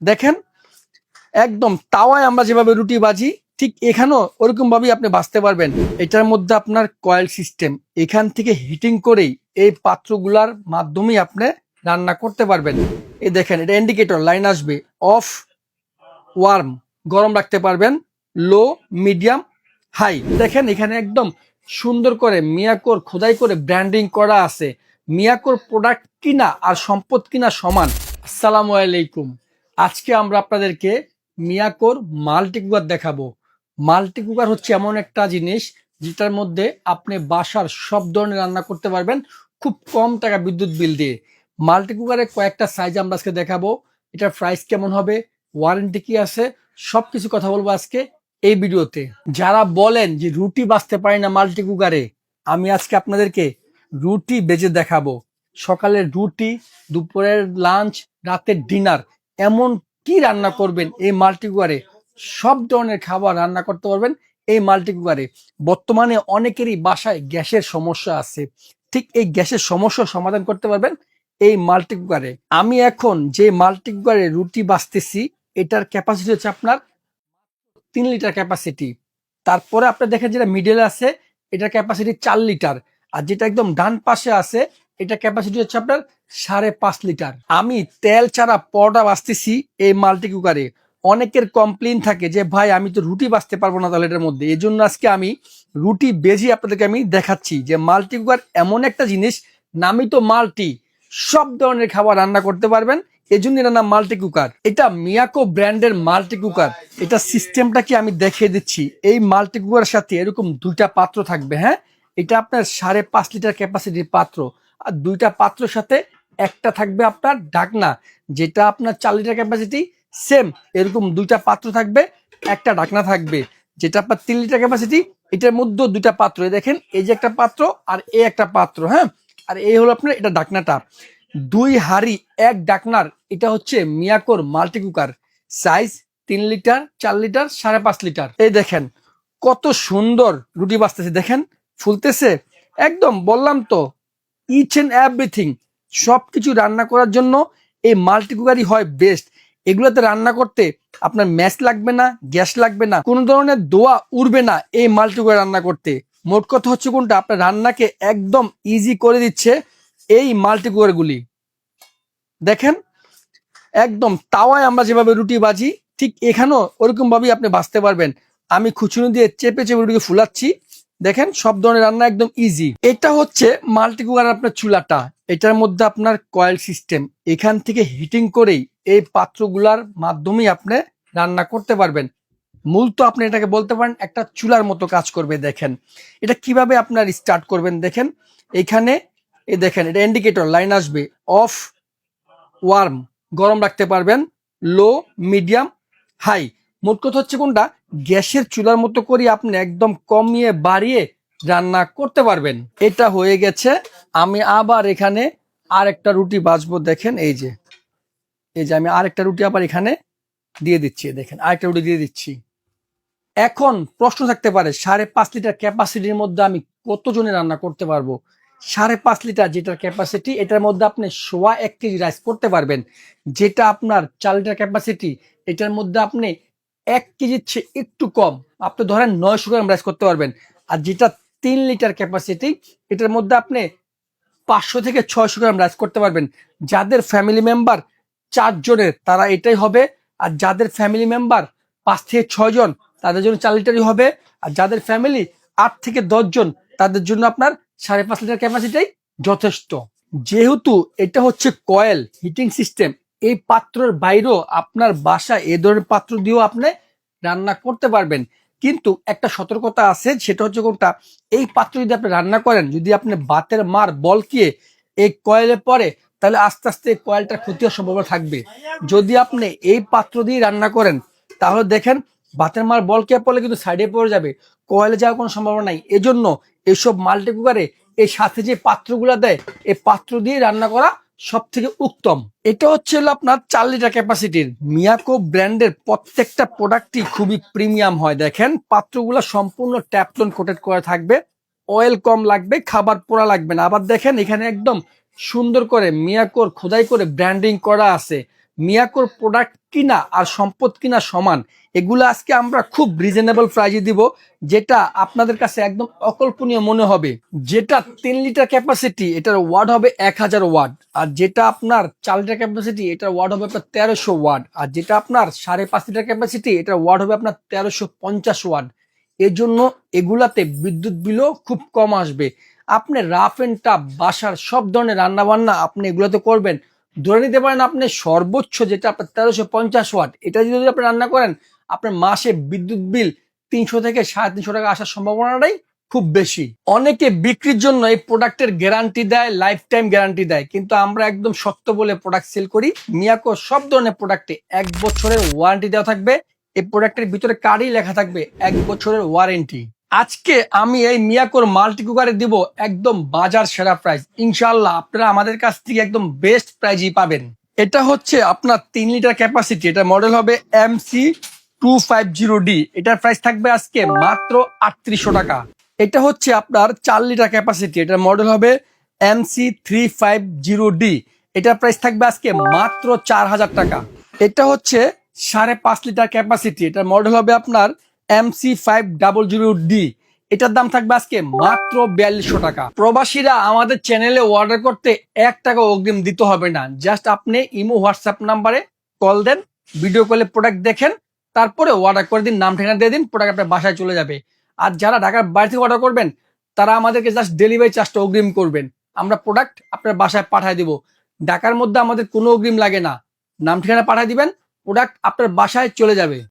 দেখেন একদম তাওয়ায় আমরা যেভাবে রুটি ভাজি ঠিক এখানেও ওরকম ভাবেই আপনি ভাজতে পারবেন। এটার মধ্যে আপনার কয়েল সিস্টেম, এখান থেকে হিটিং করেই এই পাত্রগুলার মাধ্যমেই আপনি রান্না করতে পারবেন। এই দেখেন এটা ইন্ডিকেটর লাইন আসবে, অফ, ওয়ার্ম, গরম রাখতে পারবেন, লো, মিডিয়াম, হাই। দেখেন এখানে একদম সুন্দর করে মিয়াকোর খোদাই করে ব্র্যান্ডিং করা আছে। মিয়াকোর প্রোডাক্ট কিনা আর সম্পদ কিনা সমান। আসসালামু আলাইকুম। আজকে আমরা আপনাদেরকে মিয়াকোর মাল্টি কুকার দেখাবো। মাল্টি কুকার হচ্ছে এমন একটা জিনিস যেটার মধ্যে আপনি বাসার সব ধরনের রান্না করতে পারবেন খুব কম টাকা বিদ্যুৎ বিল দিয়ে। মাল্টি কুকারের কয়েকটা সাইজ আমরা আজকে দেখাবো, এটার প্রাইস কেমন হবে, ওয়ারেন্টি কি আছে, সবকিছু কথা বলবো আজকে এই ভিডিওতে। যারা বলেন যে রুটি বাজতে পারি না মাল্টি কুকারে, আমি আজকে আপনাদেরকে রুটি বেজে দেখাবো। সকালের রুটি, দুপুরের লাঞ্চ, রাতের ডিনার, এমন কি রান্না করবেন এই মাল্টি কুকারে, সব ধরনের খাবার রান্না করতে পারবেন এই মাল্টি কুকারে। বর্তমানে অনেকেরই বাসায় গ্যাসের সমস্যা আছে, ঠিক এই গ্যাসের সমস্যার সমাধান করতে পারবেন এই মাল্টি কুকারে। আমি এখন যে মাল্টি কুকারে রুটি বাজতেছি এটার ক্যাপাসিটি হচ্ছে আপনার 3 লিটার ক্যাপাসিটি। তারপরে আপনার দেখেন যেটা মিডল আছে এটার ক্যাপাসিটি 4 লিটার, আর যেটা একদম ডান পাশে আছে এটা ক্যাপাসিটি হচ্ছে আপনার 5.5 লিটার। আমি তেল ছাড়া পরোটা বাজতেছি এই মাল্টি কুকারে। অনেকের কমপ্লেইন থাকে যে ভাই আমি তো রুটি বাজতে পারবো না তাহলে এটার মধ্যে, এই জন্য আজকে আমি রুটি বেজি আপনাদেরকে আমি দেখাচ্ছি যে মাল্টি কুকার এমন একটা জিনিস, নামই তো মাল্টি, সব ধরনের খাবার রান্না করতে পারবেন। এই জন্য এটার নাম মাল্টি কুকার। এটা মিয়াকো ব্র্যান্ডের মাল্টি কুকার। এটা সিস্টেমটা কি আমি দেখিয়ে দিচ্ছি। এই মাল্টি কুকারের সাথে এরকম 2টা পাত্র থাকবে। হ্যাঁ, এটা আপনার 5.5 লিটার ক্যাপাসিটির পাত্র, আর 2টা পাত্রের সাথে একটা থাকবে আপনার ঢাকনা, যেটা আপনার 4 লিটার ক্যাপাসিটি। সেম এরকম 2টা পাত্র থাকবে, একটা ঢাকনা থাকবে, যেটা আপনার 3 লিটার ক্যাপাসিটি। এটার মধ্যে 2টা পাত্র, দেখেন এই যে একটা পাত্র আর এই একটা পাত্র। হ্যাঁ, আর এই হলো আপনার এটা ঢাকনাটা। 2 হাঁড়ি 1 ঢাকনার এটা হচ্ছে মিয়াকোর multi cooker. Size 3 litre, 4 litre, 5.5 litre. এই দেখেন কত সুন্দর রুটি বাজতেছে, দেখেন ফুলতেছে একদম। বললাম তো ইচ এন্ড এভরিথিং, সবকিছু রান্না করার জন্য এই মাল্টি কুকারই হয় বেস্ট। এগুলোতে রান্না করতে আপনার ম্যাচ লাগবে না, গ্যাস লাগবে না, কোনো ধরনের দোয়া উড়বে না এই মাল্টি কুকার রান্না করতে। মোট কথা হচ্ছে কোনটা, আপনার রান্নাকে একদম ইজি করে দিচ্ছে এই মাল্টি কুকার গুলি। দেখেন একদম তাওয়ায় আমরা যেভাবে রুটি ভাজি ঠিক এখানেও ওরকম ভাবেই আপনি ভাজতে পারবেন। আমি খুচুনি দিয়ে চেপে চেপে রুটিকে ফুলাচ্ছি, দেখেন সব ধরনের রান্না একদম ইজি। এটা হচ্ছে মাল্টি কুকার আপনার চুলাটা। এটার মধ্যে আপনার কয়েল সিস্টেম, এখান থেকে হিটিং করেই এই পাত্রগুলার মাধ্যমেই আপনি রান্না করতে পারবেন। মূলত আপনি এটাকে বলতে পারেন একটা চুলার মতো কাজ করবে। দেখেন এটা কিভাবে আপনার স্টার্ট করবেন, দেখেন এখানে এই দেখেন এটা ইন্ডিকেটর লাইন আসবে, অফ, ওয়ার্ম, গরম রাখতে পারবেন, লো, মিডিয়াম, হাই। মোট কথা হচ্ছে কোনটা, গ্যাসের চুলার মতো করে আপনি একদম কমিয়ে বাড়িয়ে রান্না করতে পারবেন। এটা হয়ে গেছে। আমি আবার এখানে আরেকটা রুটি ভাজবো। দেখেন এই যে আমি আরেকটা রুটি আবার এখানে দিয়ে দিচ্ছি, দেখেন আরেকটা রুটি দিয়ে দিচ্ছি। এখন প্রশ্ন থাকতে পারে 5.5 লিটার ক্যাপাসিটির মধ্যে আমি কতজনে রান্না করতে পারবো। 5.5 লিটার যেটার ক্যাপাসিটি, এটার মধ্যে আপনি 1.25 কেজি রাইস করতে পারবেন। যেটা আপনার 4 লিটার ক্যাপাসিটি, এটার মধ্যে আপনি 1 কেজির চেয়ে একটু কম, আপনি ধরেন 900 গ্রাম রাইস করতে পারবেন। আর যেটা 3 লিটার ক্যাপাসিটি, এটার মধ্যে আপনি 500 থেকে 600 গ্রাম রাইস করতে পারবেন। যাদের ফ্যামিলি মেম্বার 4 জনের তারা এটাই হবে, আর যাদের ফ্যামিলি মেম্বার 5 থেকে 6 জন তাদের জন্য 4 লিটারই হবে, আর যাদের ফ্যামিলি 8 থেকে 10 জন তাদের জন্য আপনার 5.5 লিটার ক্যাপাসিটি যথেষ্ট। যেহেতু এটা হচ্ছে কয়েল হিটিং সিস্টেম, এই পাত্রের বাইরেও আপনার বাসায় এ ধরনের পাত্র দিয়েও আপনি রান্না করতে পারবেন। কিন্তু একটা সতর্কতা আছে, সেটা হচ্ছে কোনটা, এই পাত্র যদি আপনি রান্না করেন, যদি আপনি বাতের মার বলকিয়ে এই কয়েলে পরে, তাহলে আস্তে আস্তে কয়েলটার ক্ষতি হওয়ার সম্ভাবনা থাকবে। যদি আপনি এই পাত্র দিয়ে রান্না করেন তাহলে দেখেন বাতের মার বলকিয়ে পড়লে কিন্তু সাইডে পড়ে যাবে, কয়েলে যাওয়ার কোনো সম্ভাবনা নাই। এজন্য এইসব মাল্টি কুকারে এই সাথে যে পাত্রগুলো দেয় এই পাত্র দিয়ে রান্না করা সব থেকে উত্তম। এটা হচ্ছে আপনার 4 লিটার ক্যাপাসিটির মিয়াকো ব্র্যান্ডের প্রত্যেকটা প্রোডাক্টই খুবই প্রিমিয়াম হয়। দেখেন পাত্রগুলো সম্পূর্ণ ট্যাপলন কোটেড করা থাকবে, অয়েল কম লাগবে, খাবার পোড়া লাগবে না। আবার দেখেন এখানে একদম সুন্দর করে মিয়াকোর খোদাই করে ব্র্যান্ডিং করা আছে। মিয়াকোর প্রোডাক্ট কিনা আর সম্পদ কিনা সমান, এগুলো আজকে আমরা খুব রিজনেবল প্রাইজে দিব, যেটা আপনাদের কাছে একদম অকল্পনীয় মনে হবে। যেটা 3 লিটার ক্যাপাসিটি, এটার ওয়াট হবে 1000 ওয়াট। আর যেটা আপনার 4 লিটার ক্যাপাসিটি, এটার ওয়াট হবে আপনার 1300 ওয়াট। আর যেটা আপনার 5.5 লিটার ক্যাপাসিটি, এটার ওয়াট হবে আপনার 1350 ওয়াট। এর জন্য এগুলাতে বিদ্যুৎ বিলও খুব কম আসবে। আপনি রাফ এন্ড টাফ বাসার সব ধরনের রান্না বান্না আপনি এগুলোতে করবেন। ধরে নিতে পারেন আপনি সর্বোচ্চ যেটা আপনার 1350 ওয়াট, এটা যদি আপনি রান্না করেন, আপনার মাসে বিদ্যুৎ বিল 300 থেকে 350 টাকা আসার সম্ভাবনাটাই খুব বেশি। অনেকে বিক্রির জন্য এই প্রোডাক্টের গ্যারান্টি দেয়, লাইফ টাইম গ্যারান্টি দেয়, কিন্তু আমরা একদম সত্য বলে প্রোডাক্ট সেল করি। মিয়াকো সব ধরনের প্রোডাক্টে 1 বছরের ওয়ারেন্টি দেওয়া থাকবে। এই প্রোডাক্টের ভিতরে কার্ডই লেখা থাকবে 1 বছরের ওয়ারেন্টি। আজকে আমি এই মিয়াকোর মাল্টি কুকারে দিব একদম বাজার সেরা প্রাইস। ইনশাআল্লাহ আপনারা আমাদের কাছ থেকে একদম বেস্ট প্রাইজই পাবেন। এটা হচ্ছে আপনার 3 লিটার ক্যাপাসিটি, এটা মডেল হবে MC250D। এটার প্রাইস থাকবে আজকে মাত্র 3800 টাকা। এটা হচ্ছে আপনার 4 লিটার ক্যাপাসিটি, এটার মডেল হবে MC350D। এটার প্রাইস থাকবে আজকে মাত্র 4000 টাকা। এটা হচ্ছে 5.5 লিটার ক্যাপাসিটি, এটার মডেল হবে আপনার MC500D। এটার দাম থাকবে আজকে মাত্র 4200 টাকা। প্রবাসীরা আমাদের চ্যানেলে অর্ডার করতে 1 টাকা অগ্রিম দিতে হবে না। জাস্ট আপনি ইমো হোয়াটসঅ্যাপ নাম্বারে কল দেন, ভিডিও কলে প্রোডাক্ট দেখেন, তারপরে অর্ডার করে দিন, নাম ঠিকানা দিয়ে দিন, প্রোডাক্ট আপনার বাসায় চলে যাবে। আর যারা ঢাকার বাইরে থেকে অর্ডার করবেন, তারা আমাদেরকে জাস্ট ডেলিভারি চার্জটা অগ্রিম করবেন, আমরা প্রোডাক্ট আপনার বাসায় পাঠিয়ে দিব। ঢাকার মধ্যে আমাদের কোনো অগ্রিম লাগে না, নাম ঠিকানা পাঠিয়ে দিবেন, প্রোডাক্ট আপনার বাসায় চলে যাবে।